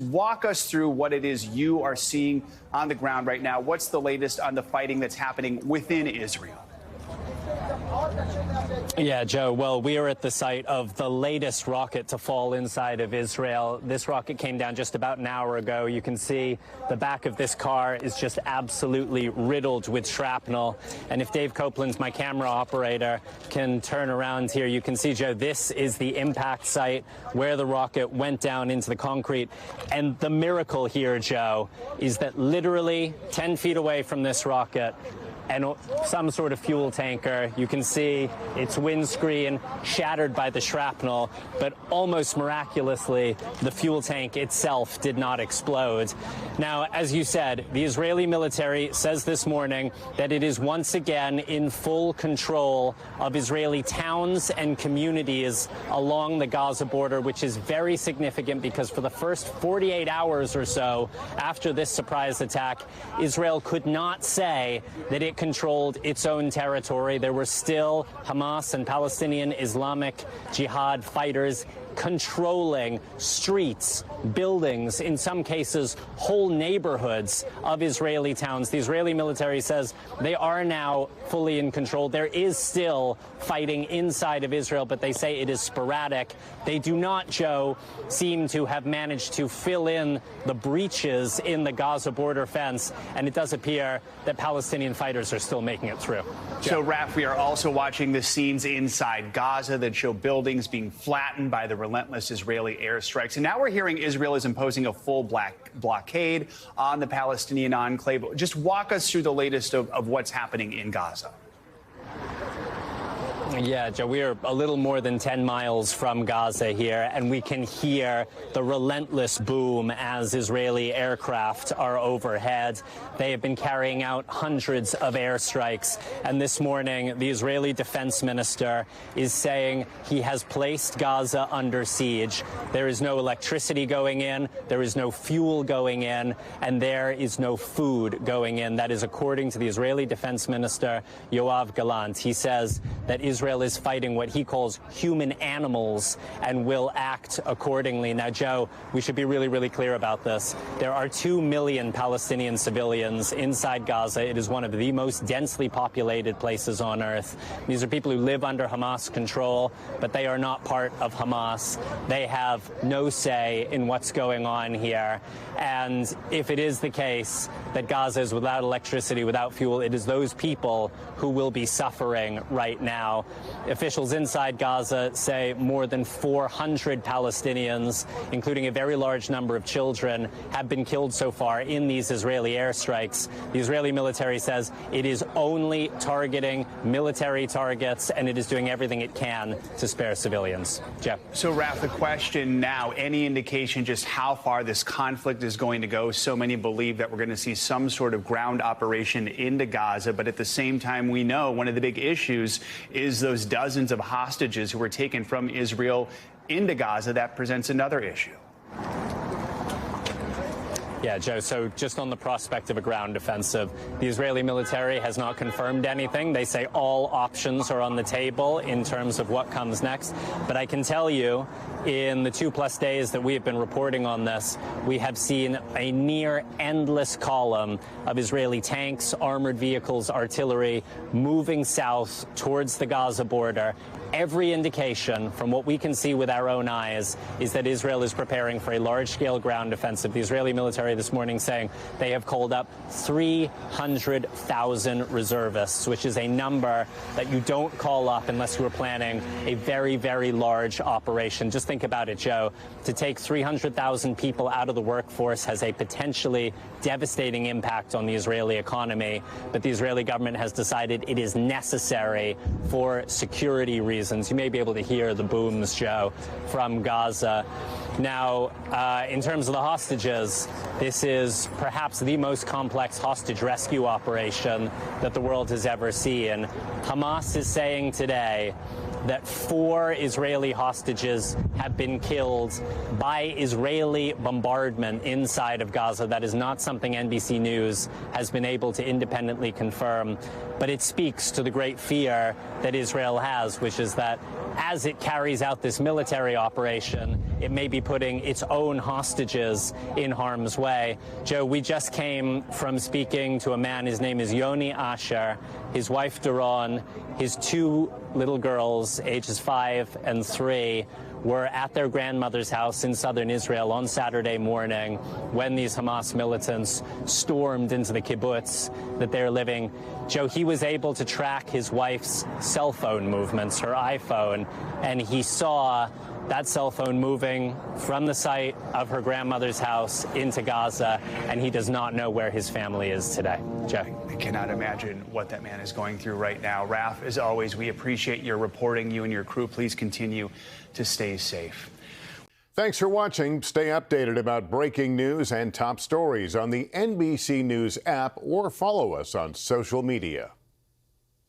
Walk us through what it is you are seeing on the ground right now. What's the latest on the fighting that's happening within Israel? Yeah, Joe, well, we are at the site of the latest rocket to fall inside of Israel. This rocket came down just about an hour ago. You can see the back of this car is just absolutely riddled with shrapnel. And if Dave Copeland's, my camera operator, can turn around here, you can see, Joe, this is the impact site where the rocket went down into the concrete. And the miracle here, Joe, is that literally 10 feet away from this rocket, and some sort of fuel tanker. You can see its windscreen shattered by the shrapnel, but almost miraculously, the fuel tank itself did not explode. Now, as you said, the Israeli military says this morning that it is once again in full control of Israeli towns and communities along the Gaza border, which is very significant because for the first 48 hours or so after this surprise attack, Israel could not say that it controlled its own territory. There were still Hamas and Palestinian Islamic Jihad fighters controlling streets, buildings, in some cases, whole neighborhoods of Israeli towns. The Israeli military says they are now fully in control. There is still fighting inside of Israel, but they say it is sporadic. They do not, Joe, seem to have managed to fill in the breaches in the Gaza border fence, and it does appear that Palestinian fighters are still making it through. So, Raf, we are also watching the scenes inside Gaza that show buildings being flattened by the relentless Israeli airstrikes. And now we're hearing Israel is imposing a full blockade on the Palestinian enclave. Just walk us through the latest of what's happening in Gaza. Yeah, Joe, we are a little more than 10 miles from Gaza here, and we can hear the relentless boom as Israeli aircraft are overhead. They have been carrying out hundreds of airstrikes, and this morning the Israeli defense minister is saying he has placed Gaza under siege. There is no electricity going in, there is no fuel going in, and there is no food going in. That is according to the Israeli defense minister, Yoav Gallant. He says that Israel is fighting what he calls human animals and will act accordingly. Now, Joe, we should be really, really clear about this. There are 2 million Palestinian civilians inside Gaza. It is one of the most densely populated places on earth. These are people who live under Hamas control, but they are not part of Hamas. They have no say in what's going on here. And if it is the case that Gaza is without electricity, without fuel, it is those people who will be suffering right now. Officials inside Gaza say more than 400 Palestinians, including a very large number of children, have been killed so far in these Israeli airstrikes. The Israeli military says it is only targeting military targets, and it is doing everything it can to spare civilians. Jeff. So, Raf, the question now, any indication just how far this conflict is going to go? So many believe that we're going to see some sort of ground operation into Gaza, but at the same time, we know one of the big issues is those dozens of hostages who were taken from Israel into Gaza. That presents another issue. Yeah, Joe, so just on the prospect of a ground offensive, the Israeli military has not confirmed anything. They say all options are on the table in terms of what comes next. But I can tell you, in the 2+ days that we have been reporting on this, we have seen a near endless column of Israeli tanks, armored vehicles, artillery moving south towards the Gaza border. Every indication from what we can see with our own eyes is that Israel is preparing for a large-scale ground offensive. The Israeli military this morning saying they have called up 300,000 reservists, which is a number that you don't call up unless you are planning a very, very large operation. Just think about it, Joe. To take 300,000 people out of the workforce has a potentially devastating impact on the Israeli economy, but the Israeli government has decided it is necessary for security reasons. You may be able to hear the booms, Joe, from Gaza. Now, in terms of the hostages, this is perhaps the most complex hostage rescue operation that the world has ever seen. Hamas is saying today that 4 Israeli hostages have been killed by Israeli bombardment inside of Gaza. That is not something NBC News has been able to independently confirm, but it speaks to the great fear that Israel has, which is that as it carries out this military operation, it may be putting its own hostages in harm's way. Joe, we just came from speaking to a man. His name is Yoni Asher, his wife Doron, his 2 little girls, ages 5 and 3, were at their grandmother's house in southern Israel on Saturday morning when these Hamas militants stormed into the kibbutz that they're living. Joe, he was able to track his wife's cell phone movements, her iPhone, and he saw that cell phone moving from the site of her grandmother's house into Gaza, and he does not know where his family is today. Jeff. I cannot imagine what that man is going through right now. Raf, as always, we appreciate your reporting. You and your crew, please continue to stay safe. Thanks for watching. Stay updated about breaking news and top stories on the NBC News app or follow us on social media.